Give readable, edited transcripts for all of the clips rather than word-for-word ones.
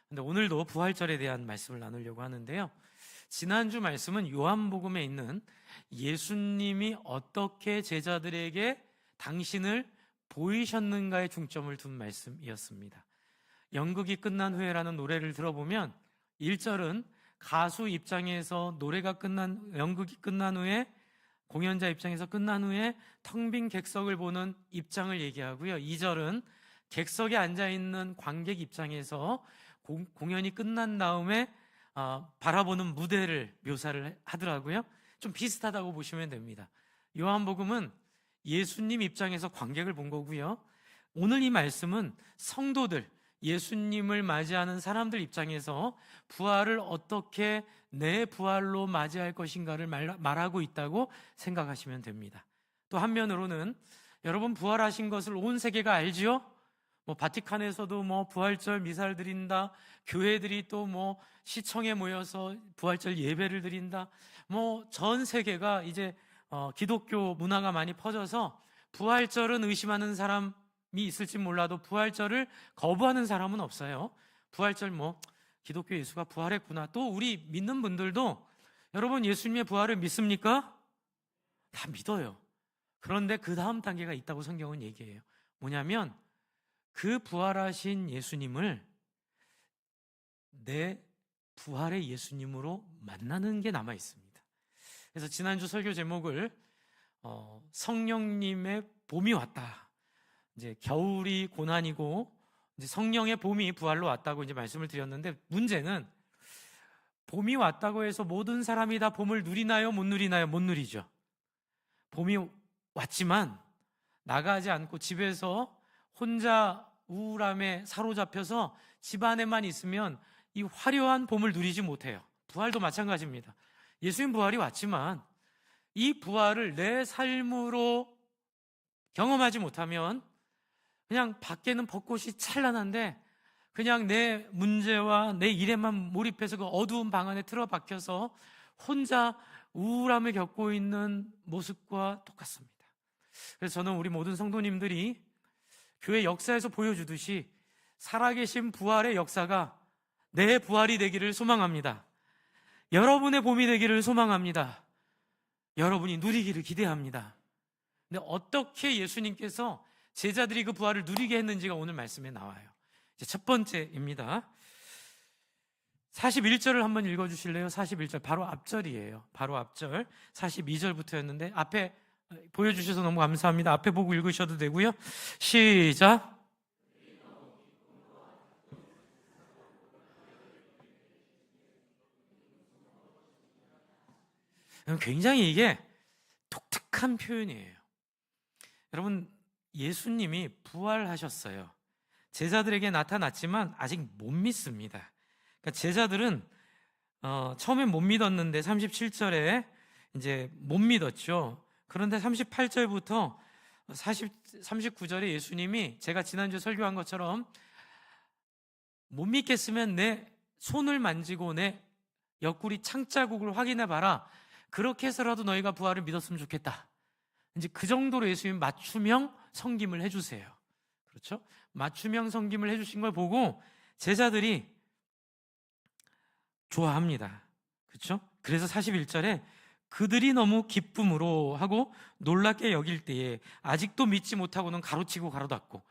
근데 오늘도 부활절에 대한 말씀을 나누려고 하는데요. 지난주 말씀은 요한복음에 있는 예수님이 어떻게 제자들에게 당신을 보이셨는가에 중점을 둔 말씀이었습니다. 연극이 끝난 후에라는 노래를 들어보면 1절은 가수 입장에서 연극이 끝난 후에, 공연자 입장에서 끝난 후에 텅 빈 객석을 보는 입장을 얘기하고요. 2절은 객석에 앉아있는 관객 입장에서 공연이 끝난 다음에 바라보는 무대를 묘사를 하더라고요. 좀 비슷하다고 보시면 됩니다. 요한복음은 예수님 입장에서 관객을 본 거고요. 오늘 이 말씀은 성도들, 예수님을 맞이하는 사람들 입장에서 부활을 어떻게 내 부활로 맞이할 것인가를 말하고 있다고 생각하시면 됩니다. 또 한면으로는 여러분, 부활하신 것을 온 세계가 알지요? 바티칸에서도 부활절 미사를 드린다, 교회들이 또 시청에 모여서 부활절 예배를 드린다, 전 세계가 이제 기독교 문화가 많이 퍼져서 부활절은 의심하는 사람이 있을지 몰라도 부활절을 거부하는 사람은 없어요. 부활절 기독교 예수가 부활했구나. 또 우리 믿는 분들도 여러분, 예수님의 부활을 믿습니까? 다 믿어요. 그런데 그 다음 단계가 있다고 성경은 얘기해요. 뭐냐면 그 부활하신 예수님을 내 부활의 예수님으로 만나는 게 남아 있습니다. 그래서 지난주 설교 제목을 성령님의 봄이 왔다. 이제 겨울이 고난이고 이제 성령의 봄이 부활로 왔다고 이제 말씀을 드렸는데, 문제는 봄이 왔다고 해서 모든 사람이 다 봄을 누리나요? 못 누리나요? 못 누리죠. 봄이 왔지만 나가지 않고 집에서 혼자 우울함에 사로잡혀서 집 안에만 있으면 이 화려한 봄을 누리지 못해요. 부활도 마찬가지입니다. 예수님 부활이 왔지만 이 부활을 내 삶으로 경험하지 못하면 그냥 밖에는 벚꽃이 찬란한데 그냥 내 문제와 내 일에만 몰입해서 그 어두운 방 안에 틀어박혀서 혼자 우울함을 겪고 있는 모습과 똑같습니다. 그래서 저는 우리 모든 성도님들이 교회 역사에서 보여주듯이 살아계신 부활의 역사가 내 부활이 되기를 소망합니다. 여러분의 봄이 되기를 소망합니다. 여러분이 누리기를 기대합니다. 근데 어떻게 예수님께서 제자들이 그 부활을 누리게 했는지가 오늘 말씀에 나와요. 이제 첫 번째입니다. 41절을 한번 읽어주실래요? 41절 바로 앞절이에요. 바로 앞절 42절부터였는데 앞에 보여주셔서 너무 감사합니다. 앞에 보고 읽으셔도 되고요. 시작. 굉장히 이게 독특한 표현이에요. 여러분, 예수님이 부활하셨어요. 제자들에게 나타났지만 아직 못 믿습니다. 그러니까 제자들은 처음엔 못 믿었는데 37절에 이제 못 믿었죠. 그런데 38절부터 39절에 예수님이 제가 지난주 설교한 것처럼 못 믿겠으면 내 손을 만지고 내 옆구리 창자국을 확인해 봐라. 그렇게 해서라도 너희가 부활을 믿었으면 좋겠다. 이제 그 정도로 예수님 맞춤형 섬김을 해주세요. 그렇죠? 맞춤형 섬김을 해주신 걸 보고 제자들이 좋아합니다. 그렇죠? 그래서 41절에 그들이 너무 기쁨으로 하고 놀랍게 여길 때에 아직도 믿지 못하고는 가로치고 가로닫고,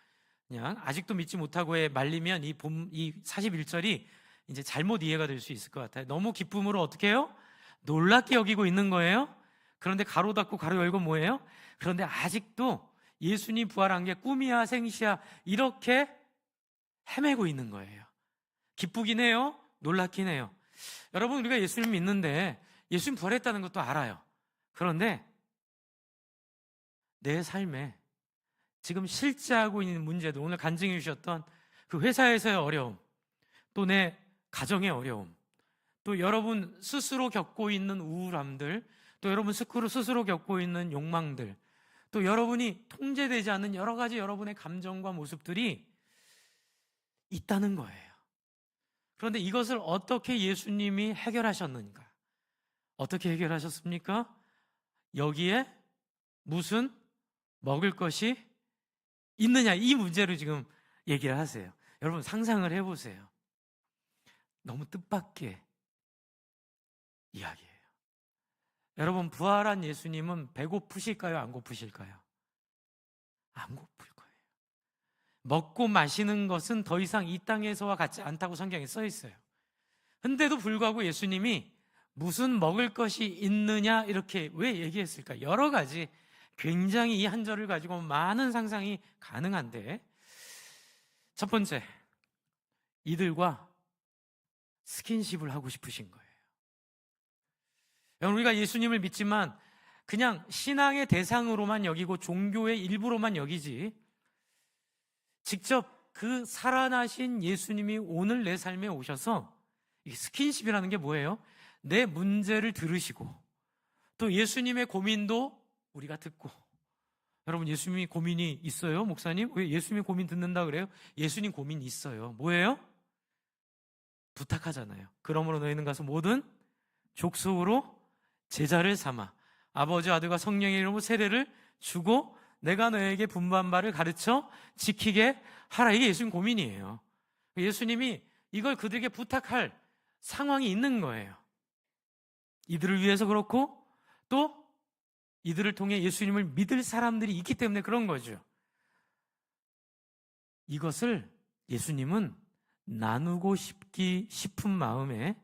그냥 아직도 믿지 못하고에 말리면 이 41절이 이제 잘못 이해가 될 수 있을 것 같아요. 너무 기쁨으로 어떻게 해요? 놀랍게 여기고 있는 거예요. 그런데 가로 닫고 가로 열고 뭐예요? 그런데 아직도 예수님 부활한 게 꿈이야 생시야 이렇게 헤매고 있는 거예요. 기쁘긴 해요. 놀랍긴 해요. 여러분, 우리가 예수님 믿는데 예수님 부활했다는 것도 알아요. 그런데 내 삶에 지금 실제 하고 있는 문제도, 오늘 간증해 주셨던 그 회사에서의 어려움, 또 내 가정의 어려움, 또 여러분 스스로 겪고 있는 우울함들, 또 여러분 스스로 겪고 있는 욕망들, 또 여러분이 통제되지 않는 여러 가지 여러분의 감정과 모습들이 있다는 거예요. 그런데 이것을 어떻게 예수님이 해결하셨는가? 어떻게 해결하셨습니까? 여기에 무슨 먹을 것이 있느냐, 이 문제로 지금 얘기를 하세요. 여러분 상상을 해보세요. 너무 뜻밖의 이야기예요. 여러분, 부활한 예수님은 배고프실까요? 안 고프실까요? 안 고플 거예요. 먹고 마시는 것은 더 이상 이 땅에서와 같지 않다고 성경에 써 있어요. 근데도 불구하고 예수님이 무슨 먹을 것이 있느냐 이렇게 왜 얘기했을까? 여러 가지 굉장히 이 한 절을 가지고 많은 상상이 가능한데, 첫 번째, 이들과 스킨십을 하고 싶으신 거예요. 여러분, 우리가 예수님을 믿지만 그냥 신앙의 대상으로만 여기고 종교의 일부로만 여기지, 직접 그 살아나신 예수님이 오늘 내 삶에 오셔서, 이 스킨십이라는 게 뭐예요? 내 문제를 들으시고 또 예수님의 고민도 우리가 듣고. 여러분, 예수님이 고민이 있어요? 목사님, 왜 예수님 고민 듣는다 그래요? 예수님 고민 있어요. 뭐예요? 부탁하잖아요. 그러므로 너희는 가서 모든 족속으로 제자를 삼아 아버지, 아들과 성령의 이름으로 세례를 주고 내가 너에게 분부한 바를 가르쳐 지키게 하라. 이게 예수님 고민이에요. 예수님이 이걸 그들에게 부탁할 상황이 있는 거예요. 이들을 위해서 그렇고 또 이들을 통해 예수님을 믿을 사람들이 있기 때문에 그런 거죠. 이것을 예수님은 나누고 싶은 마음에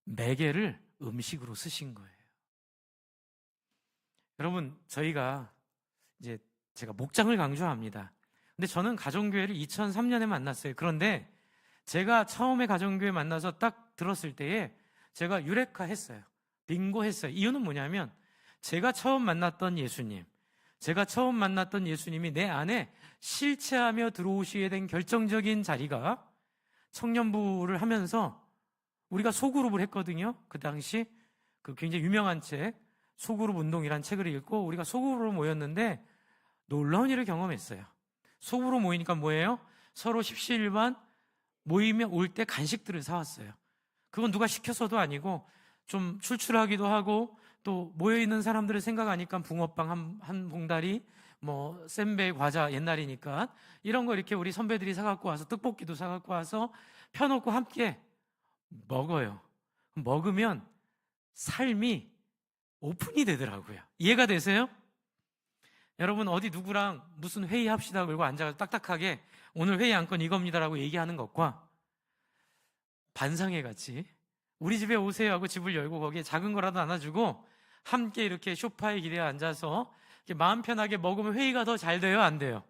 매개를 음식으로 쓰신 거예요. 여러분, 저희가 이제 제가 목장을 강조합니다. 근데 저는 가정교회를 2003년에 만났어요. 그런데 제가 처음에 가정교회 만나서 딱 들었을 때에 제가 유레카했어요. 빙고했어요. 이유는 뭐냐면 제가 처음 만났던 예수님, 제가 처음 만났던 예수님이 내 안에 실체하며 들어오시게 된 결정적인 자리가 청년부를 하면서 우리가 소그룹을 했거든요. 그 당시 그 굉장히 유명한 책 소그룹 운동이란 책을 읽고 우리가 소그룹으로 모였는데 놀라운 일을 경험했어요. 소그룹으로 모이니까 뭐예요? 서로 십시일반 모이면 올 때 간식들을 사왔어요. 그건 누가 시켜서도 아니고 좀 출출하기도 하고 또 모여있는 사람들을 생각하니까 붕어빵 한 봉다리, 뭐 샌베이 과자, 옛날이니까 이런 거 이렇게 우리 선배들이 사갖고 와서 떡볶이도 사갖고 와서 펴놓고 함께 먹어요. 먹으면 삶이 오픈이 되더라고요. 이해가 되세요? 여러분, 어디 누구랑 무슨 회의합시다 그러고 앉아서 딱딱하게 오늘 회의 안건 이겁니다라고 얘기하는 것과 반상회같이 우리 집에 오세요 하고 집을 열고 거기에 작은 거라도 안아주고 함께 이렇게 소파에 기대어 앉아서 이렇게 마음 편하게 먹으면 회의가 더 잘 돼요? 안 돼요?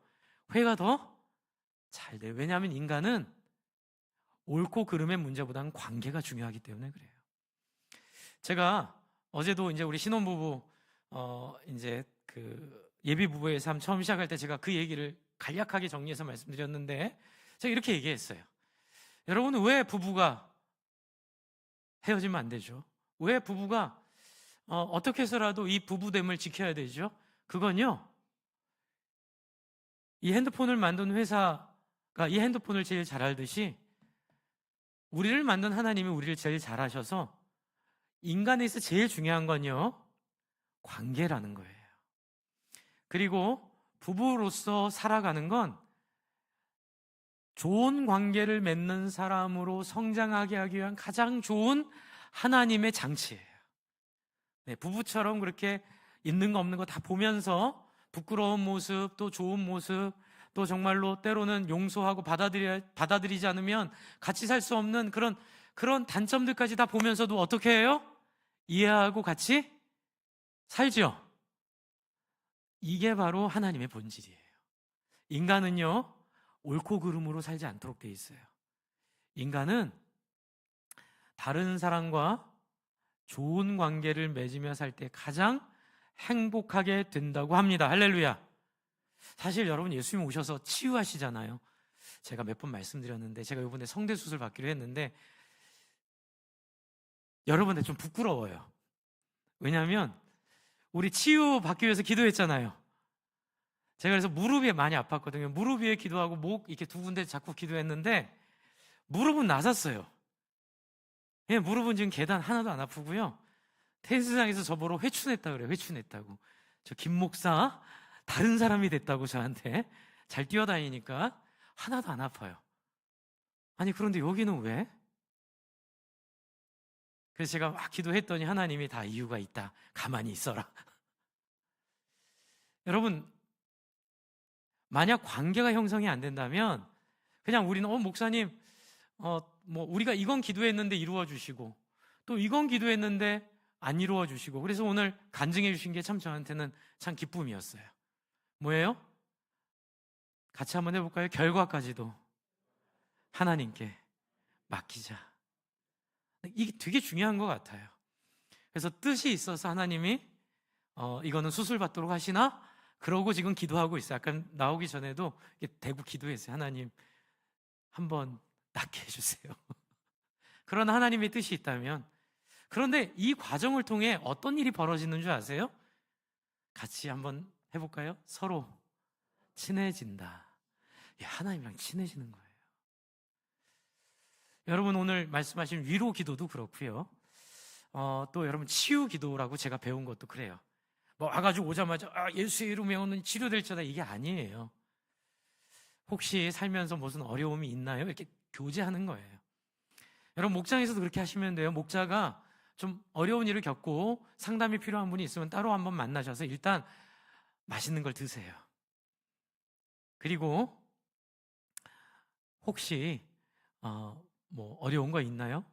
회의가 더 잘 돼요. 왜냐하면 인간은 옳고 그름의 문제보다는 관계가 중요하기 때문에 그래요. 제가 어제도 이제 우리 신혼부부 이제 그 예비 부부의 삶 처음 시작할 때 제가 그 얘기를 간략하게 정리해서 말씀드렸는데 제가 이렇게 얘기했어요. 여러분은 왜 부부가 헤어지면 안 되죠? 왜 부부가 어떻게 해서라도 이 부부됨을 지켜야 되죠? 그건요, 이 핸드폰을 만든 회사가 이 핸드폰을 제일 잘 알듯이 우리를 만든 하나님이 우리를 제일 잘 아셔서 인간에서 제일 중요한 건요, 관계라는 거예요. 그리고 부부로서 살아가는 건 좋은 관계를 맺는 사람으로 성장하게 하기 위한 가장 좋은 하나님의 장치예요. 네, 부부처럼 그렇게 있는 거 없는 거 다 보면서 부끄러운 모습, 또 좋은 모습, 또 정말로 때로는 용서하고 받아들이지 않으면 같이 살 수 없는 그런 단점들까지 다 보면서도 어떻게 해요? 이해하고 같이 살죠. 이게 바로 하나님의 본질이에요. 인간은요, 옳고 그름으로 살지 않도록 돼 있어요. 인간은 다른 사람과 좋은 관계를 맺으며 살 때 가장 행복하게 된다고 합니다. 할렐루야. 사실 여러분, 예수님 오셔서 치유하시잖아요. 제가 몇 번 말씀드렸는데 제가 이번에 성대수술 받기로 했는데 여러분한테 좀 부끄러워요. 왜냐하면 우리 치유 받기 위해서 기도했잖아요. 제가 그래서 무릎이 많이 아팠거든요. 무릎 위에 기도하고 목 이렇게 두 군데 자꾸 기도했는데 무릎은 나섰어요. 예, 무릎은 지금 계단 하나도 안 아프고요. 헬스장에서 저보러 회춘했다 그래요. 회춘했다고. 저 김 목사 다른 사람이 됐다고 저한테. 잘 뛰어다니니까 하나도 안 아파요. 아니, 그런데 여기는 왜? 그래서 제가 막 기도했더니 하나님이 다 이유가 있다. 가만히 있어라. 여러분, 만약 관계가 형성이 안 된다면 그냥 우리는 목사님 우리가 이건 기도했는데 이루어 주시고 또 이건 기도했는데 안 이루어 주시고 그래서 오늘 간증해 주신 게 참 저한테는 참 기쁨이었어요. 뭐예요? 같이 한번 해볼까요? 결과까지도 하나님께 맡기자. 이게 되게 중요한 것 같아요. 그래서 뜻이 있어서 하나님이 이거는 수술 받도록 하시나? 그러고 지금 기도하고 있어요. 아까 나오기 전에도 대구 기도했어요. 하나님 한번 낫게 해주세요. 그러나 하나님의 뜻이 있다면, 그런데 이 과정을 통해 어떤 일이 벌어지는 줄 아세요? 같이 한번 해볼까요? 서로 친해진다. 하나님이랑 친해지는 거예요. 여러분 오늘 말씀하신 위로 기도도 그렇고요. 또 여러분 치유 기도라고 제가 배운 것도 그래요. 와가지고 오자마자 예수의 이름으로는 치료될지다, 이게 아니에요. 혹시 살면서 무슨 어려움이 있나요? 이렇게 교제하는 거예요. 여러분 목장에서도 그렇게 하시면 돼요. 목자가 좀 어려운 일을 겪고 상담이 필요한 분이 있으면 따로 한번 만나셔서 일단 맛있는 걸 드세요. 그리고 혹시 어려운 거 있나요?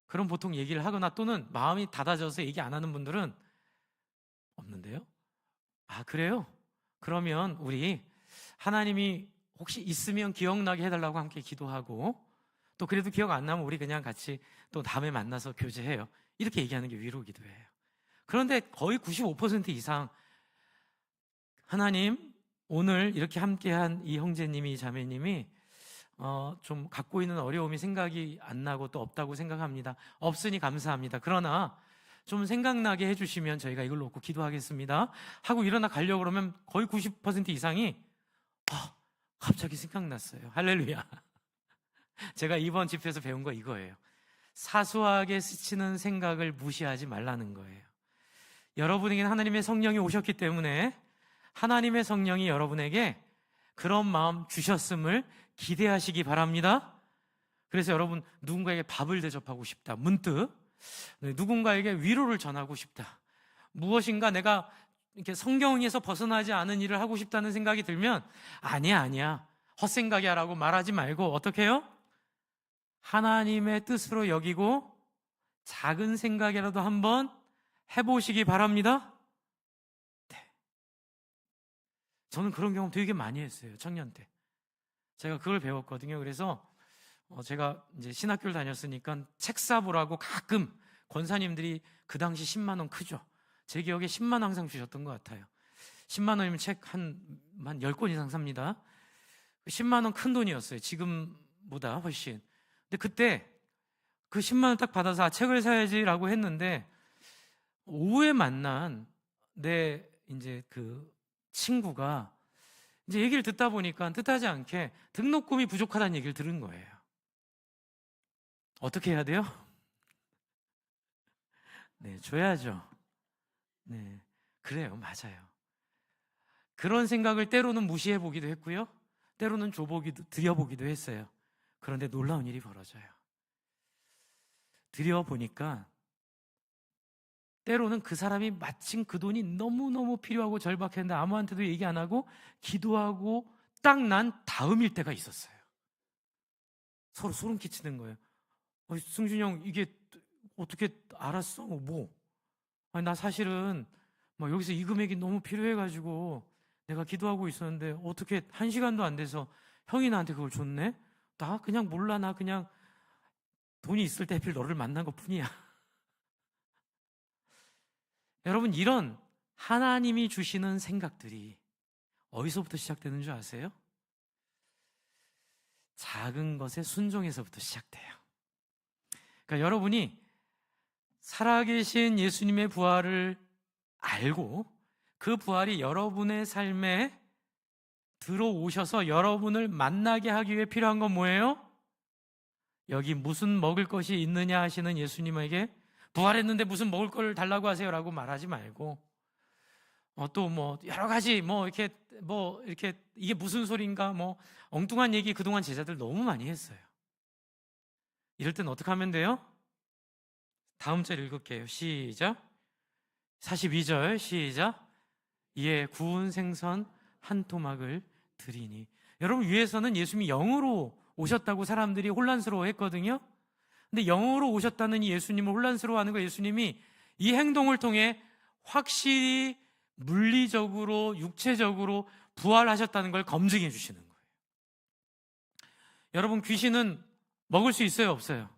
그럼 보통 얘기를 하거나 또는 마음이 닫아져서 얘기 안 하는 분들은 없는데요? 그래요? 그러면 우리 하나님이 혹시 있으면 기억나게 해달라고 함께 기도하고, 또 그래도 기억 안 나면 우리 그냥 같이 또 다음에 만나서 교제해요. 이렇게 얘기하는 게 위로 기도예요. 그런데 거의 95% 이상 하나님 오늘 이렇게 함께한 이 형제님이, 이 자매님이 좀 갖고 있는 어려움이 생각이 안 나고 또 없다고 생각합니다. 없으니 감사합니다. 그러나 좀 생각나게 해주시면 저희가 이걸 놓고 기도하겠습니다 하고 일어나 가려고 그러면 거의 90% 이상이 갑자기 생각났어요. 할렐루야. 제가 이번 집회에서 배운 거 이거예요. 사소하게 스치는 생각을 무시하지 말라는 거예요. 여러분에게는 하나님의 성령이 오셨기 때문에 하나님의 성령이 여러분에게 그런 마음 주셨음을 기대하시기 바랍니다. 그래서 여러분 누군가에게 밥을 대접하고 싶다, 문득 누군가에게 위로를 전하고 싶다, 무엇인가 내가 이렇게 성경에서 벗어나지 않은 일을 하고 싶다는 생각이 들면 아니야 헛생각이야 라고 말하지 말고 어떻게 해요? 하나님의 뜻으로 여기고 작은 생각이라도 한번 해보시기 바랍니다. 네. 저는 그런 경험 되게 많이 했어요. 청년 때 제가 그걸 배웠거든요. 그래서 제가 이제 신학교를 다녔으니까 책 사보라고 가끔 권사님들이, 그 당시 10만 원 크죠. 제 기억에 10만 원 항상 주셨던 것 같아요. 10만 원이면 책 한 10권 이상 삽니다. 10만 원 큰 돈이었어요. 지금보다 훨씬. 근데 그때 그 10만 원 딱 받아서 책을 사야지라고 했는데, 오후에 만난 내 이제 그 친구가 이제 얘기를 듣다 보니까 뜻하지 않게 등록금이 부족하다는 얘기를 들은 거예요. 어떻게 해야 돼요? 네, 줘야죠. 네, 그래요. 맞아요. 그런 생각을 때로는 무시해 보기도 했고요. 때로는 드려보기도 했어요. 그런데 놀라운 일이 벌어져요. 드려보니까 때로는 그 사람이 마침 그 돈이 너무너무 필요하고 절박했는데 아무한테도 얘기 안 하고 기도하고 딱 난 다음일 때가 있었어요. 서로 소름 끼치는 거예요. 승준이 형 이게 어떻게 알았어? 아니, 나 사실은 여기서 이 금액이 너무 필요해가지고 내가 기도하고 있었는데 어떻게 1시간도 안 돼서 형이 나한테 그걸 줬네? 나 그냥 몰라. 나 그냥 돈이 있을 때 하필 너를 만난 것 뿐이야. 여러분, 이런 하나님이 주시는 생각들이 어디서부터 시작되는 줄 아세요? 작은 것의 순종에서부터 시작돼요. 그러니까 여러분이 살아계신 예수님의 부활을 알고 그 부활이 여러분의 삶에 들어오셔서 여러분을 만나게 하기 위해 필요한 건 뭐예요? 여기 무슨 먹을 것이 있느냐 하시는 예수님에게 부활했는데 무슨 먹을 걸 달라고 하세요라고 말하지 말고 또 여러 가지 이렇게 이게 무슨 소린가 엉뚱한 얘기 그동안 제자들 너무 많이 했어요. 이럴 땐 어떻게 하면 돼요? 다음 절 읽을게요. 시작. 42절 시작. 이에 구운 생선 한 토막을 드리니. 여러분, 위에서는 예수님이 영으로 오셨다고 사람들이 혼란스러워 했거든요. 근데 영으로 오셨다는 이 예수님을 혼란스러워하는 거, 예수님이 이 행동을 통해 확실히 물리적으로 육체적으로 부활하셨다는 걸 검증해 주시는 거예요. 여러분, 귀신은 먹을 수 있어요, 없어요?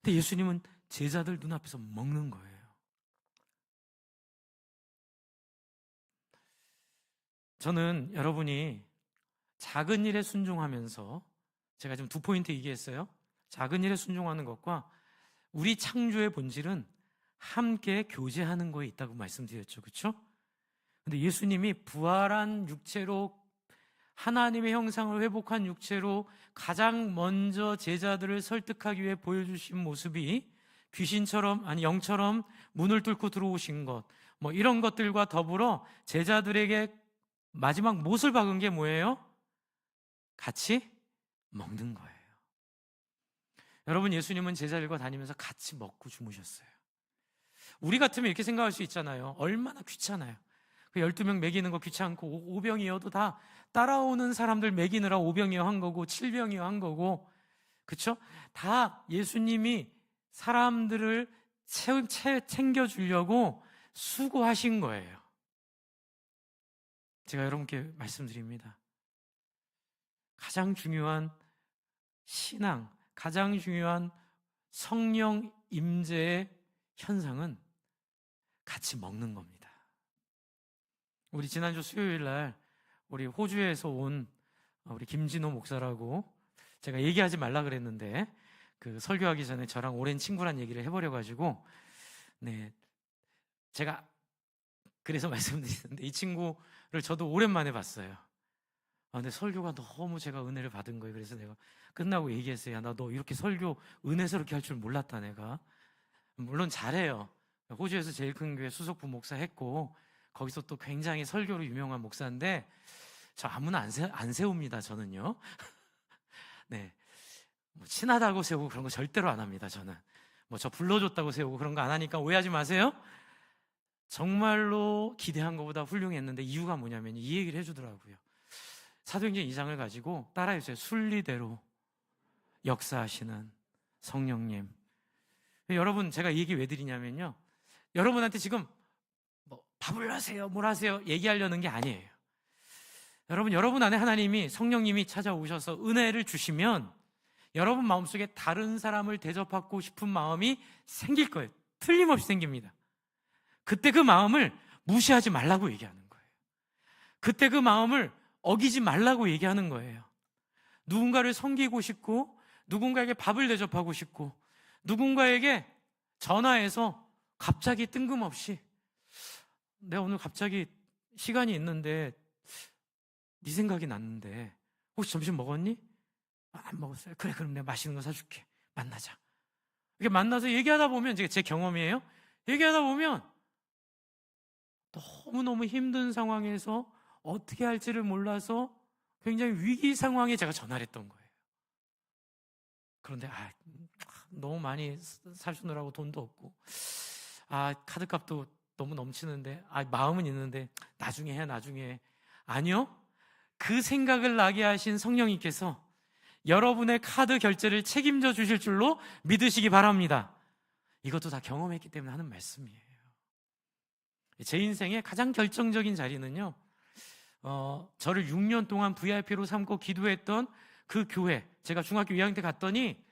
근데 예수님은 제자들 눈앞에서 먹는 거예요. 저는 여러분이 작은 일에 순종하면서, 제가 지금 2포인트 얘기했어요. 작은 일에 순종하는 것과 우리 창조의 본질은 함께 교제하는 거에 있다고 말씀드렸죠. 그렇죠? 근데 예수님이 부활한 육체로, 하나님의 형상을 회복한 육체로 가장 먼저 제자들을 설득하기 위해 보여주신 모습이 귀신처럼, 아니 영처럼 문을 뚫고 들어오신 것, 뭐 이런 것들과 더불어 제자들에게 마지막 못을 박은 게 뭐예요? 같이 먹는 거예요. 여러분, 예수님은 제자들과 다니면서 같이 먹고 주무셨어요. 우리 같으면 이렇게 생각할 수 있잖아요. 얼마나 귀찮아요. 그 12명 먹이는 거 귀찮고, 오병이어도 다 따라오는 사람들 먹이느라 오병이어 한 거고 7병이어 한 거고, 그쵸? 다 예수님이 사람들을 챙겨주려고 수고하신 거예요. 제가 여러분께 말씀드립니다. 가장 중요한 신앙, 가장 중요한 성령 임재의 현상은 같이 먹는 겁니다. 우리 지난주 수요일 날 우리 호주에서 온 우리 김진호 목사라고, 제가 얘기하지 말라 그랬는데 그 설교하기 전에 저랑 오랜 친구란 얘기를 해버려 가지고, 네, 제가 그래서 말씀드리는데, 이 친구를 저도 오랜만에 봤어요. 근데 설교가 너무 제가 은혜를 받은 거예요. 그래서 내가 끝나고 얘기했어요. 야, 나 너 이렇게 설교 은혜스럽게 할 줄 몰랐다. 내가 물론 잘해요. 호주에서 제일 큰 교회 수석부 목사 했고, 거기서 또 굉장히 설교로 유명한 목사인데, 저 아무나 안 세웁니다. 저는요. 네, 뭐 친하다고 세우고 그런 거 절대로 안 합니다. 저는 뭐 저 불러줬다고 세우고 그런 거 안 하니까 오해하지 마세요. 정말로 기대한 것보다 훌륭했는데, 이유가 뭐냐면 이 얘기를 해주더라고요. 사도행전 2장을 가지고 따라해주세요. 순리대로 역사하시는 성령님. 여러분, 제가 이 얘기 왜 드리냐면요, 여러분한테 지금 뭐 밥을 하세요, 뭘 하세요 얘기하려는 게 아니에요. 여러분 안에 하나님이, 성령님이 찾아오셔서 은혜를 주시면 여러분 마음속에 다른 사람을 대접하고 싶은 마음이 생길 거예요. 틀림없이 생깁니다. 그때 그 마음을 무시하지 말라고 얘기하는 거예요. 그때 그 마음을 어기지 말라고 얘기하는 거예요. 누군가를 섬기고 싶고, 누군가에게 밥을 대접하고 싶고, 누군가에게 전화해서 갑자기 뜬금없이, 내가 오늘 갑자기 시간이 있는데 네 생각이 났는데 혹시 점심 먹었니? 안 먹었어요. 그래, 그럼 내가 맛있는 거 사줄게. 만나자. 이렇게 만나서 얘기하다 보면, 제 경험이에요. 얘기하다 보면 너무너무 힘든 상황에서 어떻게 할지를 몰라서 굉장히 위기 상황에 제가 전화를 했던 거예요. 그런데 너무 많이 사주느라고 돈도 없고, 카드값도 너무 넘치는데, 마음은 있는데 나중에 해, 나중에. 아니요, 그 생각을 나게 하신 성령님께서 여러분의 카드 결제를 책임져 주실 줄로 믿으시기 바랍니다. 이것도 다 경험했기 때문에 하는 말씀이에요. 제 인생의 가장 결정적인 자리는요, 저를 6년 동안 VIP로 삼고 기도했던 그 교회, 제가 중학교 2학년 때 갔더니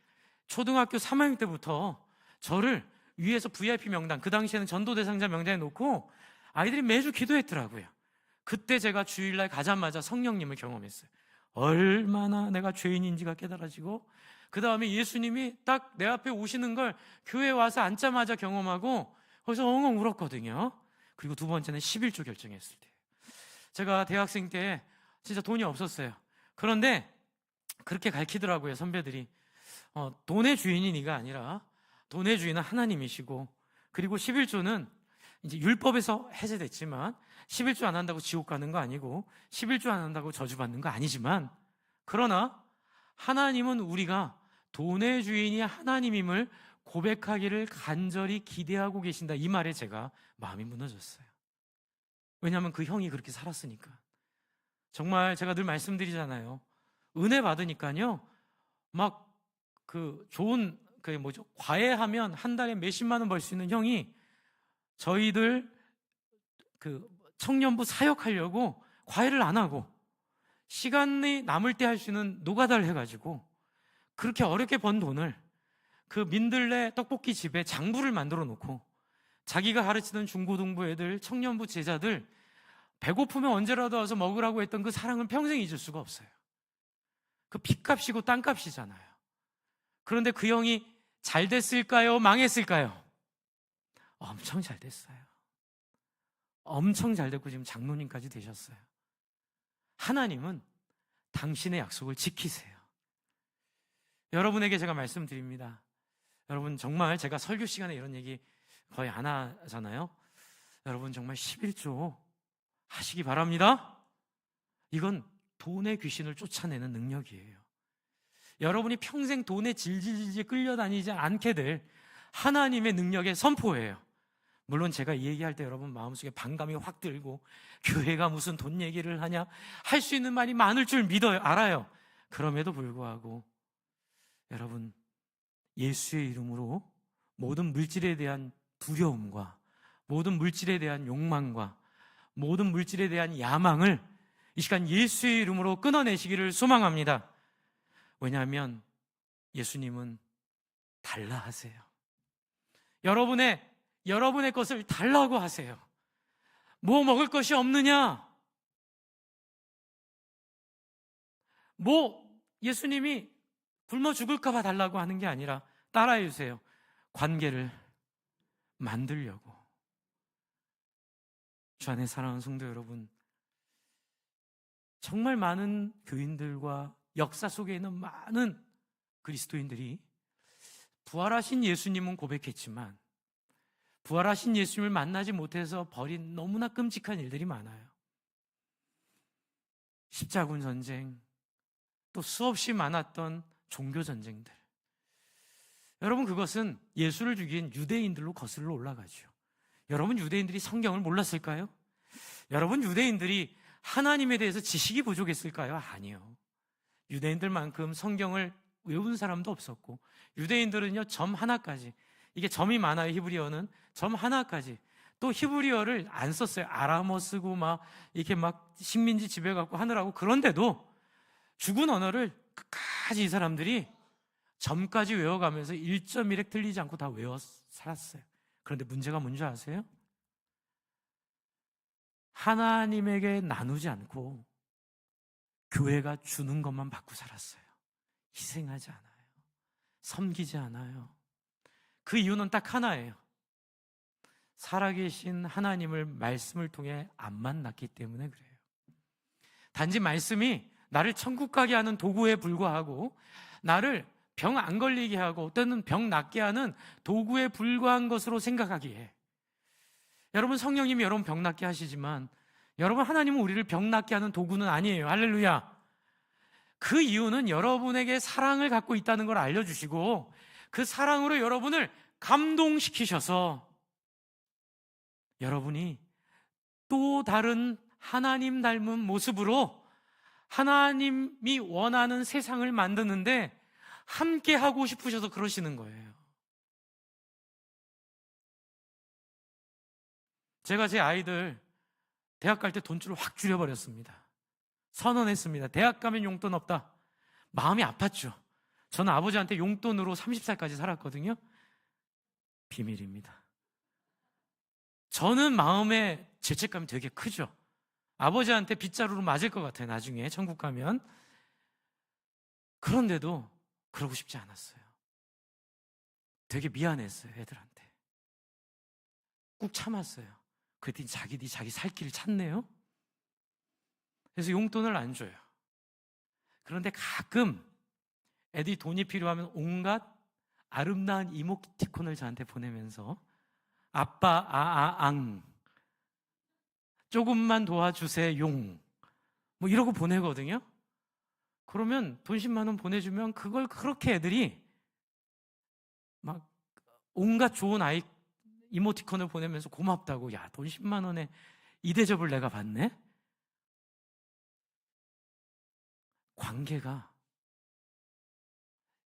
초등학교 3학년 때부터 저를 위에서 VIP 명단, 그 당시에는 전도 대상자 명단에 놓고 아이들이 매주 기도했더라고요. 그때 제가 주일날 가자마자 성령님을 경험했어요. 얼마나 내가 죄인인지가 깨달아지고, 그 다음에 예수님이 딱 내 앞에 오시는 걸 교회에 와서 앉자마자 경험하고 거기서 엉엉 울었거든요. 그리고 두 번째는 11조 결정했을 때, 제가 대학생 때 진짜 돈이 없었어요. 그런데 그렇게 가르치더라고요, 선배들이. 돈의 주인이 네가 아니라 돈의 주인은 하나님이시고, 그리고 11조는 이제 율법에서 해제됐지만 11조 안 한다고 지옥 가는 거 아니고 11조 안 한다고 저주받는 거 아니지만, 그러나 하나님은 우리가 돈의 주인이 하나님임을 고백하기를 간절히 기대하고 계신다. 이 말에 제가 마음이 무너졌어요. 왜냐하면 그 형이 그렇게 살았으니까. 정말 제가 늘 말씀드리잖아요. 은혜 받으니까요, 막 좋은 과외하면 한 달에 몇십만 원 벌 수 있는 형이 저희들 청년부 사역하려고 과외를 안 하고 시간이 남을 때 할 수 있는 노가다를 해가지고 그렇게 어렵게 번 돈을 그 민들레 떡볶이 집에 장부를 만들어 놓고 자기가 가르치던 중고등부 애들, 청년부 제자들 배고프면 언제라도 와서 먹으라고 했던 그 사랑은 평생 잊을 수가 없어요. 그 빚값이고 땅값이잖아요. 그런데 그 형이 잘 됐을까요? 망했을까요? 엄청 잘 됐어요. 엄청 잘 됐고 지금 장로님까지 되셨어요. 하나님은 당신의 약속을 지키세요. 여러분에게 제가 말씀드립니다. 여러분, 정말 제가 설교 시간에 이런 얘기 거의 안 하잖아요. 여러분, 정말 11조 하시기 바랍니다. 이건 돈의 귀신을 쫓아내는 능력이에요. 여러분이 평생 돈에 질질질 끌려다니지 않게 될 하나님의 능력의 선포예요. 물론 제가 이 얘기할 때 여러분 마음속에 반감이 확 들고 교회가 무슨 돈 얘기를 하냐, 할 수 있는 말이 많을 줄 믿어요. 알아요. 그럼에도 불구하고 여러분, 예수의 이름으로 모든 물질에 대한 두려움과 모든 물질에 대한 욕망과 모든 물질에 대한 야망을 이 시간 예수의 이름으로 끊어내시기를 소망합니다. 왜냐하면 예수님은 달라 하세요. 여러분의 것을 달라고 하세요. 뭐 먹을 것이 없느냐? 예수님이 굶어 죽을까 봐 달라고 하는 게 아니라 따라해 주세요. 관계를 만들려고. 주 안에 사랑하는 성도 여러분, 정말 많은 교인들과 역사 속에 있는 많은 그리스도인들이 부활하신 예수님은 고백했지만 부활하신 예수님을 만나지 못해서 벌인 너무나 끔찍한 일들이 많아요. 십자군 전쟁, 또 수없이 많았던 종교 전쟁들. 여러분, 그것은 예수를 죽인 유대인들로 거슬러 올라가죠. 여러분, 유대인들이 성경을 몰랐을까요? 여러분, 유대인들이 하나님에 대해서 지식이 부족했을까요? 아니요. 유대인들만큼 성경을 외운 사람도 없었고, 유대인들은요, 점 하나까지, 이게 점이 많아요. 히브리어는 점 하나까지, 또 히브리어를 안 썼어요. 아람어 쓰고 이렇게 식민지 지배갖고 하느라고. 그런데도 죽은 언어를 끝까지 이 사람들이 점까지 외워가면서 1.1획 틀리지 않고 다 외워 살았어요. 그런데 문제가 뭔지 아세요? 하나님에게 나누지 않고 교회가 주는 것만 받고 살았어요. 희생하지 않아요. 섬기지 않아요. 그 이유는 딱 하나예요. 살아계신 하나님을 말씀을 통해 안 만났기 때문에 그래요. 단지 말씀이 나를 천국 가게 하는 도구에 불과하고 나를 병 안 걸리게 하고 때는 병 낫게 하는 도구에 불과한 것으로 생각하기에, 여러분, 성령님이 여러분 병 낫게 하시지만 여러분, 하나님은 우리를 병 낫게 하는 도구는 아니에요. 할렐루야. 그 이유는 여러분에게 사랑을 갖고 있다는 걸 알려주시고 그 사랑으로 여러분을 감동시키셔서 여러분이 또 다른 하나님 닮은 모습으로 하나님이 원하는 세상을 만드는데 함께 하고 싶으셔서 그러시는 거예요. 제가 제 아이들 대학 갈 때 돈줄을 확 줄여버렸습니다. 선언했습니다. 대학 가면 용돈 없다. 마음이 아팠죠. 저는 아버지한테 용돈으로 30살까지 살았거든요. 비밀입니다. 저는 마음에 죄책감이 되게 크죠. 아버지한테 빗자루로 맞을 것 같아요. 나중에 천국 가면. 그런데도 그러고 싶지 않았어요. 되게 미안했어요. 애들한테. 꾹 참았어요. 그랬더니 자기들이 자기 살 길을 찾네요. 그래서 용돈을 안 줘요. 그런데 가끔 애들이 돈이 필요하면 온갖 아름다운 이모티콘을 저한테 보내면서 아빠 아아앙 조금만 도와주세요 용 이러고 보내거든요. 그러면 돈 10만 원 보내주면 그걸 그렇게 애들이 막 온갖 좋은 이모티콘을 보내면서 고맙다고, 야, 돈 10만 원에 이 대접을 내가 받네? 관계가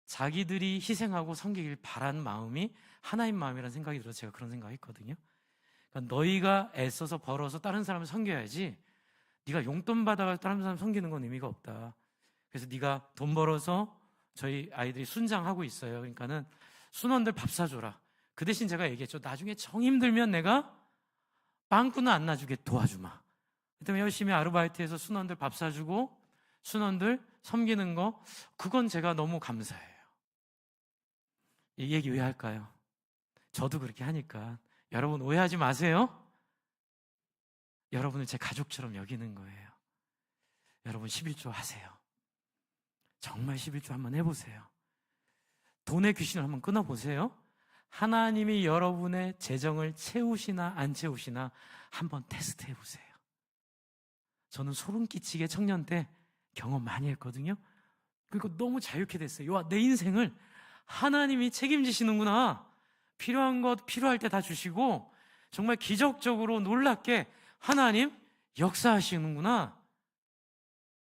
자기들이 희생하고 섬기길 바란 마음이 하나님 마음이라는 생각이 들어서 제가 그런 생각을 했거든요. 그러니까 너희가 애써서 벌어서 다른 사람을 섬겨야지, 네가 용돈 받아서 다른 사람 섬기는 건 의미가 없다. 그래서 네가 돈 벌어서, 저희 아이들이 순장하고 있어요. 그러니까는 순원들 밥 사줘라. 그 대신 제가 얘기했죠. 나중에 정 힘들면 내가 빵꾸는 안 나주게 도와주마. 그다음에 열심히 아르바이트해서 순원들 밥 사주고 순원들 섬기는 거, 그건 제가 너무 감사해요. 이 얘기 왜 할까요? 저도 그렇게 하니까. 여러분 오해하지 마세요. 여러분을 제 가족처럼 여기는 거예요. 여러분 11조 하세요. 정말 11조 한번 해보세요. 돈의 귀신을 한번 끊어보세요. 하나님이 여러분의 재정을 채우시나 안 채우시나 한번 테스트 해보세요. 저는 소름 끼치게 청년 때 경험 많이 했거든요. 그리고 너무 자유케 됐어요. 와, 내 인생을 하나님이 책임지시는구나. 필요한 것 필요할 때 다 주시고 정말 기적적으로 놀랍게 하나님 역사하시는구나.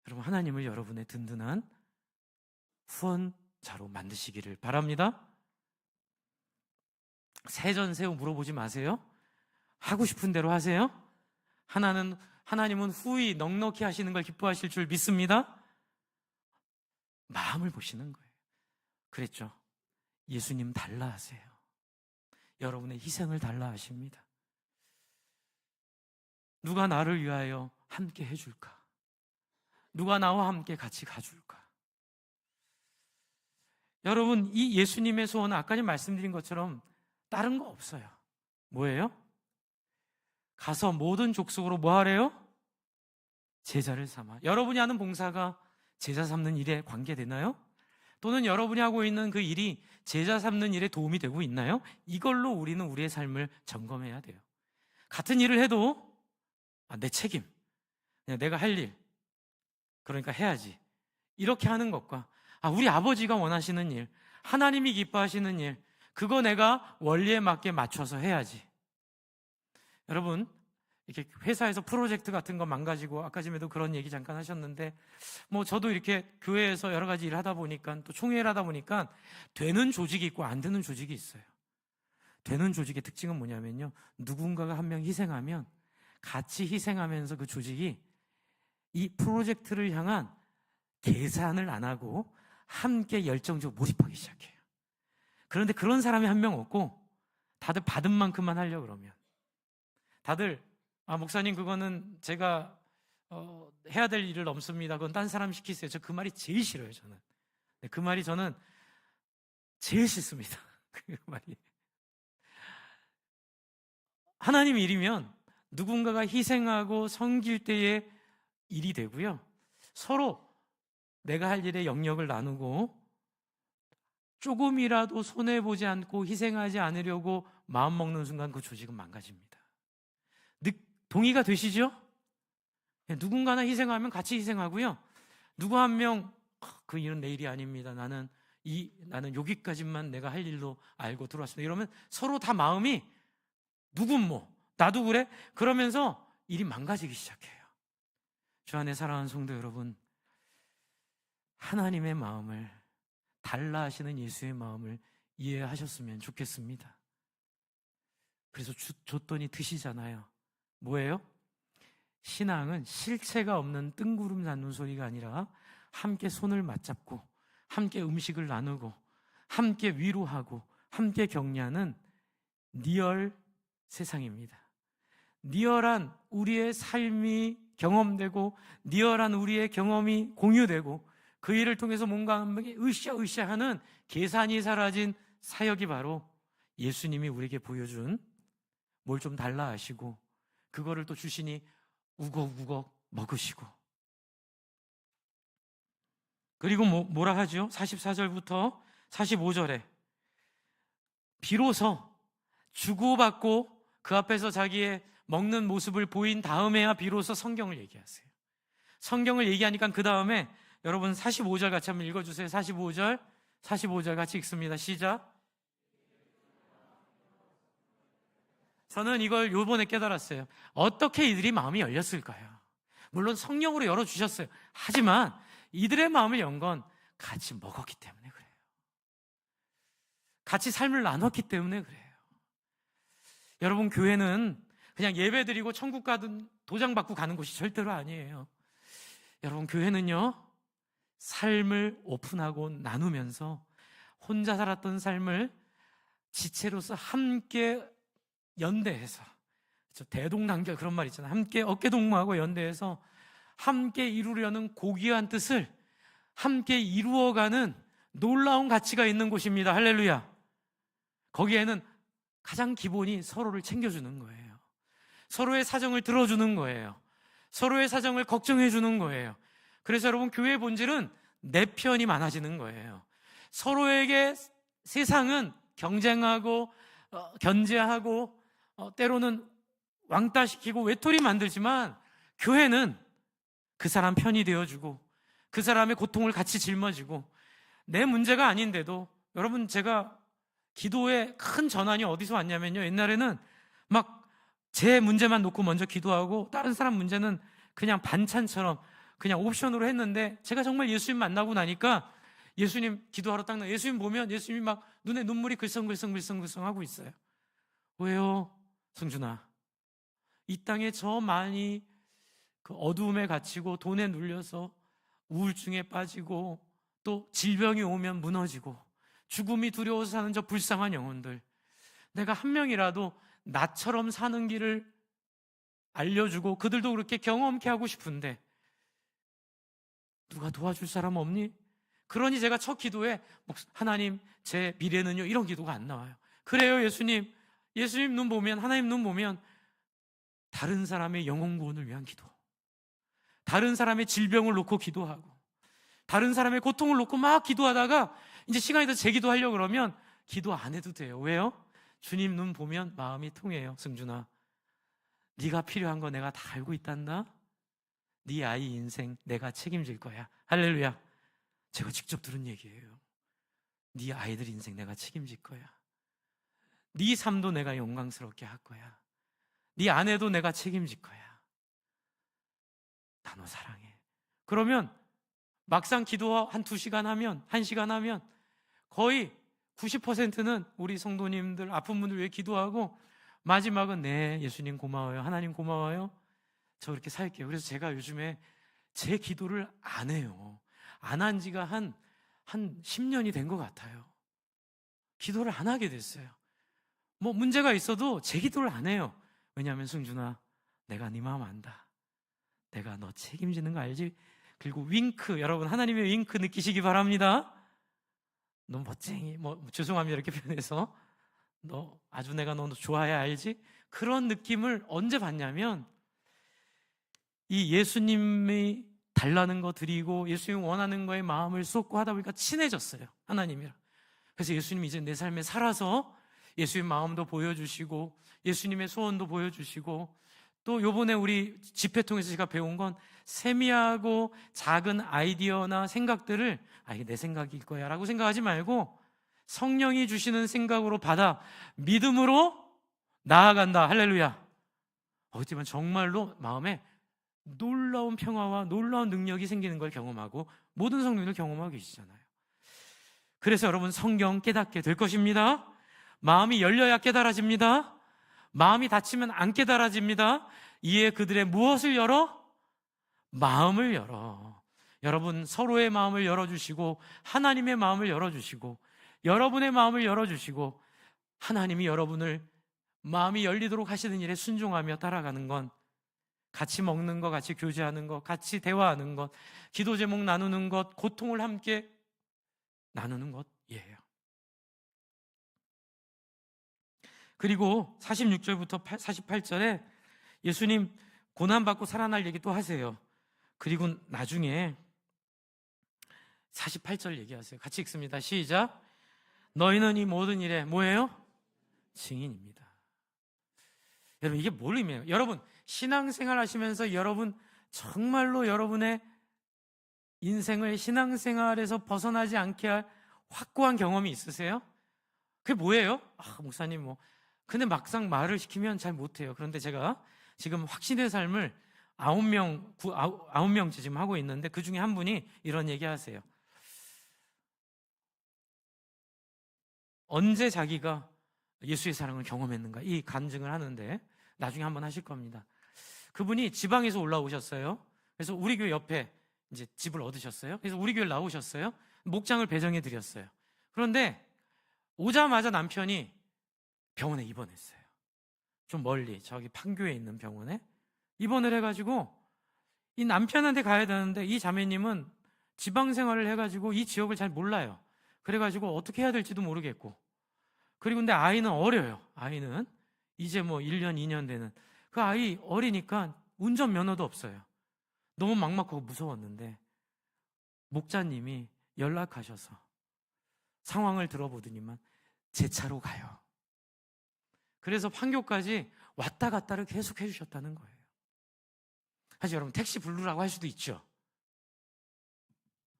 여러분, 하나님을 여러분의 든든한 후원자로 만드시기를 바랍니다. 세전세우 물어보지 마세요. 하고 싶은 대로 하세요. 하나님은 후히 넉넉히 하시는 걸 기뻐하실 줄 믿습니다. 마음을 보시는 거예요. 그랬죠. 예수님 달라 하세요. 여러분의 희생을 달라 하십니다. 누가 나를 위하여 함께 해줄까? 누가 나와 함께 같이 가줄까? 여러분, 이 예수님의 소원은 아까 말씀드린 것처럼 다른 거 없어요. 뭐예요? 가서 모든 족속으로 뭐 하래요? 제자를 삼아. 여러분이 하는 봉사가 제자 삼는 일에 관계되나요? 또는 여러분이 하고 있는 그 일이 제자 삼는 일에 도움이 되고 있나요? 이걸로 우리는 우리의 삶을 점검해야 돼요. 같은 일을 해도 내 책임, 그냥 내가 할 일, 그러니까 해야지, 이렇게 하는 것과 우리 아버지가 원하시는 일, 하나님이 기뻐하시는 일, 그거 내가 원리에 맞게 맞춰서 해야지. 여러분, 이렇게 회사에서 프로젝트 같은 거 망가지고, 아까 전에도 그런 얘기 잠깐 하셨는데, 저도 이렇게 교회에서 여러 가지 일을 하다 보니까, 또 총회를 하다 보니까 되는 조직이 있고 안 되는 조직이 있어요. 되는 조직의 특징은 뭐냐면요, 누군가가 한 명 희생하면 같이 희생하면서 그 조직이 이 프로젝트를 향한 계산을 안 하고 함께 열정적으로 몰입하기 시작해요. 그런데 그런 사람이 한 명 없고 다들 받은 만큼만 하려고 그러면, 다들 목사님 그거는 제가 해야 될 일을 넘습니다. 그건 딴 사람 시키세요. 저 그 말이 제일 싫어요. 저는 그 말이 저는 제일 싫습니다. 그 말이. 하나님 일이면 누군가가 희생하고 섬길 때의 일이 되고요, 서로 내가 할 일의 영역을 나누고 조금이라도 손해보지 않고 희생하지 않으려고 마음먹는 순간 그 조직은 망가집니다. 동의가 되시죠? 누군가나 희생하면 같이 희생하고요, 누구 한 명 그 일은 내 일이 아닙니다. 나는 여기까지만 내가 할 일로 알고 들어왔습니다. 이러면 서로 다 마음이 누군 나도 그래? 그러면서 일이 망가지기 시작해요. 주 안에 사랑하는 성도 여러분, 하나님의 마음을, 달라 하시는 예수의 마음을 이해하셨으면 좋겠습니다. 그래서 줬더니 드시잖아요. 뭐예요? 신앙은 실체가 없는 뜬구름 잡는 소리가 아니라 함께 손을 맞잡고 함께 음식을 나누고 함께 위로하고 함께 격려하는 리얼 세상입니다. 리얼한 우리의 삶이 경험되고 리얼한 우리의 경험이 공유되고 그 일을 통해서 뭔가 으쌰으쌰하는 계산이 사라진 사역이 바로 예수님이 우리에게 보여준 뭘 좀 달라 하시고 그거를 또 주시니 우걱우걱 먹으시고, 그리고 뭐라 하죠? 44절부터 45절에 비로소 주고받고 그 앞에서 자기의 먹는 모습을 보인 다음에야 비로소 성경을 얘기하세요. 성경을 얘기하니까 그 다음에 여러분 45절 같이 한번 읽어주세요. 45절 같이 읽습니다. 시작. 저는 이걸 요번에 깨달았어요. 어떻게 이들이 마음이 열렸을까요? 물론 성령으로 열어주셨어요. 하지만 이들의 마음을 연 건 같이 먹었기 때문에 그래요. 같이 삶을 나눴기 때문에 그래요. 여러분, 교회는 그냥 예배 드리고 천국 가든 도장 받고 가는 곳이 절대로 아니에요. 여러분, 교회는요, 삶을 오픈하고 나누면서 혼자 살았던 삶을 지체로서 함께 연대해서, 대동단결 그런 말 있잖아요. 함께 어깨동무하고 연대해서 함께 이루려는 고귀한 뜻을 함께 이루어가는 놀라운 가치가 있는 곳입니다. 할렐루야. 거기에는 가장 기본이 서로를 챙겨주는 거예요. 서로의 사정을 들어주는 거예요. 서로의 사정을 걱정해 주는 거예요. 그래서 여러분, 교회의 본질은 내 편이 많아지는 거예요. 서로에게 세상은 경쟁하고 견제하고 때로는 왕따시키고 외톨이 만들지만, 교회는 그 사람 편이 되어주고 그 사람의 고통을 같이 짊어지고, 내 문제가 아닌데도, 여러분, 제가 기도에 큰 전환이 어디서 왔냐면요, 옛날에는 막 제 문제만 놓고 먼저 기도하고 다른 사람 문제는 그냥 반찬처럼 그냥 옵션으로 했는데, 제가 정말 예수님 만나고 나니까 예수님 기도하러 딱 예수님 보면 예수님이 막 눈에 눈물이 글썽글썽 하고 있어요. 왜요? 성준아, 이 땅에 저 많이 그 어두움에 갇히고 돈에 눌려서 우울증에 빠지고 또 질병이 오면 무너지고 죽음이 두려워서 사는 저 불쌍한 영혼들, 내가 한 명이라도 나처럼 사는 길을 알려주고 그들도 그렇게 경험케 하고 싶은데 누가 도와줄 사람 없니? 그러니 제가 첫 기도에 하나님 제 미래는요, 이런 기도가 안 나와요. 그래요, 예수님 눈 보면, 하나님 눈 보면 다른 사람의 영혼 구원을 위한 기도, 다른 사람의 질병을 놓고 기도하고 다른 사람의 고통을 놓고 막 기도하다가 이제 시간이 더 제 기도하려고 그러면 기도 안 해도 돼요. 왜요? 주님 눈 보면 마음이 통해요. 승준아, 네가 필요한 거 내가 다 알고 있단다. 네 아이 인생 내가 책임질 거야. 할렐루야. 제가 직접 들은 얘기예요. 네 아이들 인생 내가 책임질 거야. 네 삶도 내가 영광스럽게 할 거야. 네 아내도 내가 책임질 거야. 나 너 사랑해. 그러면 막상 기도 한 2시간 하면, 1시간 하면 거의 90%는 우리 성도님들, 아픈 분들 위해 기도하고 마지막은 네 예수님 고마워요, 하나님 고마워요, 저 그렇게 살게요. 그래서 제가 요즘에 제 기도를 안 해요. 안 한 지가 한 10년이 된 것 같아요. 기도를 안 하게 됐어요. 뭐 문제가 있어도 제 기도를 안 해요. 왜냐하면 승준아, 내가 네 마음 안다. 내가 너 책임지는 거 알지? 그리고 윙크, 여러분 하나님의 윙크 느끼시기 바랍니다. 너 멋쟁이, 죄송합니다 이렇게 표현해서, 너 아주 내가 너 좋아해 알지? 그런 느낌을 언제 받냐면, 이 예수님이 달라는 거 드리고 예수님 원하는 거에 마음을 쏟고 하다 보니까 친해졌어요, 하나님이랑. 그래서 예수님이 이제 내 삶에 살아서 예수님 마음도 보여주시고 예수님의 소원도 보여주시고, 또 요번에 우리 집회 통해서 제가 배운 건, 세미하고 작은 아이디어나 생각들을 이게 내 생각일 거야 라고 생각하지 말고 성령이 주시는 생각으로 받아 믿음으로 나아간다. 할렐루야. 어쨌지만 정말로 마음에 놀라운 평화와 놀라운 능력이 생기는 걸 경험하고 모든 성령들 경험하고 계시잖아요. 그래서 여러분, 성경 깨닫게 될 것입니다. 마음이 열려야 깨달아집니다. 마음이 닫히면 안 깨달아집니다. 이에 그들의 무엇을 열어? 마음을 열어. 여러분, 서로의 마음을 열어주시고 하나님의 마음을 열어주시고 여러분의 마음을 열어주시고 하나님이 여러분을 마음이 열리도록 하시는 일에 순종하며 따라가는 건, 같이 먹는 것, 같이 교제하는 것, 같이 대화하는 것, 기도 제목 나누는 것, 고통을 함께 나누는 것이에요. 그리고 46절부터 48절에 예수님 고난받고 살아날 얘기 또 하세요. 그리고 나중에 48절 얘기하세요. 같이 읽습니다. 시작. 너희는 이 모든 일에 뭐예요? 증인입니다. 여러분, 이게 뭘 의미해요? 여러분, 신앙생활 하시면서 여러분 정말로 여러분의 인생을 신앙생활에서 벗어나지 않게 할 확고한 경험이 있으세요? 그게 뭐예요? 목사님 근데 막상 말을 시키면 잘 못해요. 그런데 제가 지금 확신의 삶을 9명째 지금 하고 있는데 그 중에 한 분이 이런 얘기 하세요. 언제 자기가 예수의 사랑을 경험했는가 이 간증을 하는데 나중에 한번 하실 겁니다. 그분이 지방에서 올라오셨어요. 그래서 우리 교회 옆에 이제 집을 얻으셨어요. 그래서 우리 교회를 나오셨어요. 목장을 배정해 드렸어요. 그런데 오자마자 남편이 병원에 입원했어요. 좀 멀리 저기 판교에 있는 병원에 입원을 해가지고 이 남편한테 가야 되는데 이 자매님은 지방 생활을 해가지고 이 지역을 잘 몰라요. 그래가지고 어떻게 해야 될지도 모르겠고, 그리고 근데 아이는 어려요. 아이는 이제 1년 2년 되는 그 아이 어리니까 운전면허도 없어요. 너무 막막하고 무서웠는데 목자님이 연락하셔서 상황을 들어보더니만 제 차로 가요. 그래서 판교까지 왔다 갔다를 계속 해주셨다는 거예요. 사실 여러분 택시 부르라고 할 수도 있죠.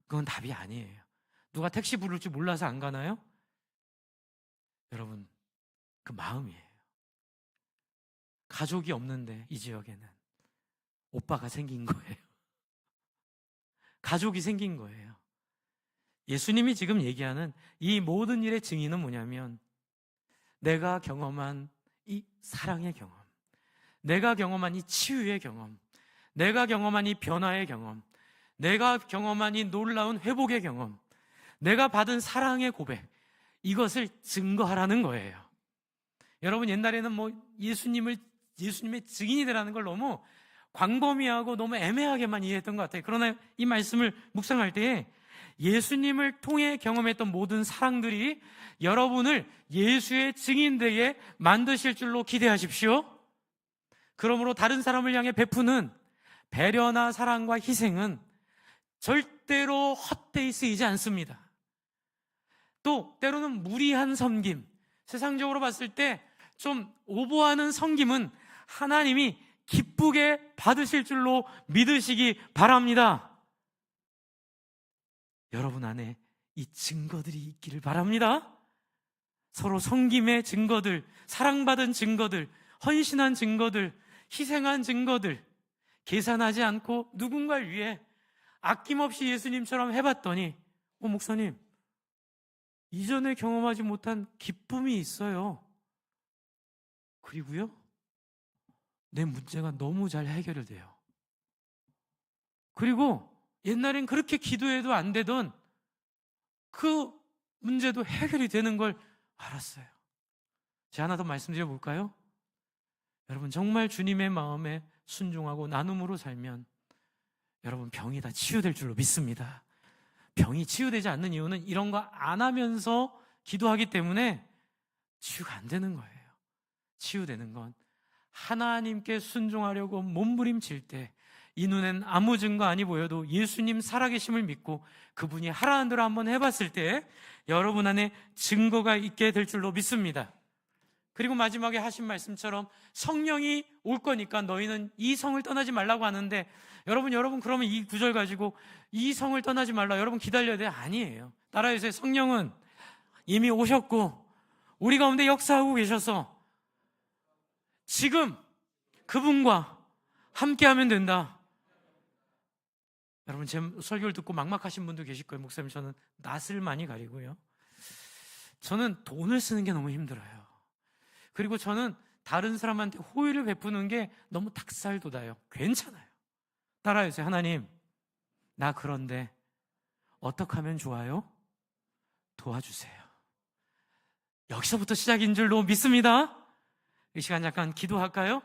그건 답이 아니에요. 누가 택시 부를 줄 몰라서 안 가나요? 여러분 그 마음이에요. 가족이 없는데 이 지역에는 오빠가 생긴 거예요. 가족이 생긴 거예요. 예수님이 지금 얘기하는 이 모든 일의 증인은 뭐냐면 내가 경험한 이 사랑의 경험, 내가 경험한 이 치유의 경험, 내가 경험한 이 변화의 경험, 내가 경험한 이 놀라운 회복의 경험, 내가 받은 사랑의 고백, 이것을 증거하라는 거예요. 여러분 옛날에는 예수님의 증인이 되라는 걸 너무 광범위하고 너무 애매하게만 이해했던 것 같아요. 그러나 이 말씀을 묵상할 때에 예수님을 통해 경험했던 모든 사랑들이 여러분을 예수의 증인되게 만드실 줄로 기대하십시오. 그러므로 다른 사람을 향해 베푸는 배려나 사랑과 희생은 절대로 헛되이 쓰이지 않습니다. 또 때로는 무리한 섬김, 세상적으로 봤을 때 좀 오버하는 섬김은 하나님이 기쁘게 받으실 줄로 믿으시기 바랍니다. 여러분 안에 이 증거들이 있기를 바랍니다. 서로 섬김의 증거들, 사랑받은 증거들, 헌신한 증거들, 희생한 증거들, 계산하지 않고 누군가를 위해 아낌없이 예수님처럼 해봤더니 목사님 이전에 경험하지 못한 기쁨이 있어요. 그리고요 내 문제가 너무 잘 해결돼요. 그리고 옛날엔 그렇게 기도해도 안 되던 그 문제도 해결이 되는 걸 알았어요. 제가 하나 더 말씀드려 볼까요? 여러분 정말 주님의 마음에 순종하고 나눔으로 살면 여러분 병이 다 치유될 줄로 믿습니다. 병이 치유되지 않는 이유는 이런 거 안 하면서 기도하기 때문에 치유가 안 되는 거예요. 치유되는 건 하나님께 순종하려고 몸부림칠 때 이 눈엔 아무 증거 아니 보여도 예수님 살아계심을 믿고 그분이 하라는 대로 한번 해봤을 때 여러분 안에 증거가 있게 될 줄로 믿습니다. 그리고 마지막에 하신 말씀처럼 성령이 올 거니까 너희는 이 성을 떠나지 말라고 하는데 여러분 그러면 이 구절 가지고 이 성을 떠나지 말라, 여러분 기다려야 돼? 아니에요. 따라해주세요. 성령은 이미 오셨고 우리 가운데 역사하고 계셔서 지금 그분과 함께하면 된다. 여러분 제 설교를 듣고 막막하신 분도 계실 거예요. 목사님 저는 낯을 많이 가리고요, 저는 돈을 쓰는 게 너무 힘들어요. 그리고 저는 다른 사람한테 호의를 베푸는 게 너무 닭살 돋아요. 괜찮아요. 따라해주세요. 하나님 나 그런데 어떻게 하면 좋아요? 도와주세요. 여기서부터 시작인 줄로 믿습니다. 이 시간 잠깐 기도할까요?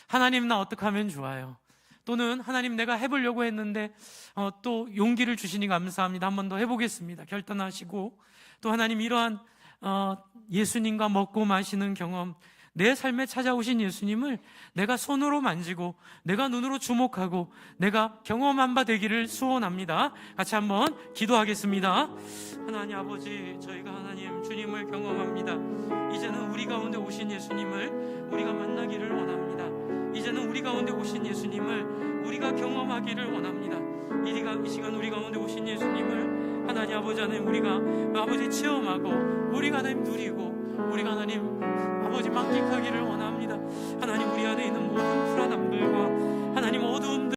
하나님 나 어떻게 하면 좋아요? 또는 하나님 내가 해보려고 했는데 또 용기를 주시니 감사합니다. 한 번 더 해보겠습니다. 결단하시고 또 하나님 이러한 예수님과 먹고 마시는 경험, 내 삶에 찾아오신 예수님을 내가 손으로 만지고 내가 눈으로 주목하고 내가 경험한 바 되기를 소원합니다. 같이 한번 기도하겠습니다. 하나님 아버지, 저희가 하나님 주님을 경험합니다. 이제는 우리 우리 가운데 오신 예수님을 우리가 만나기를 원합니다. 이제는 우리 가운데 오신 예수님을 우리가 경험하기를 원합니다. 이 시간 우리 가운데 오신 예수님을 하나님 아버지 하나님 우리가 아버지 체험하고 우리가 하나님 누리고 우리가 하나님 아버지 만끽하기를 원합니다.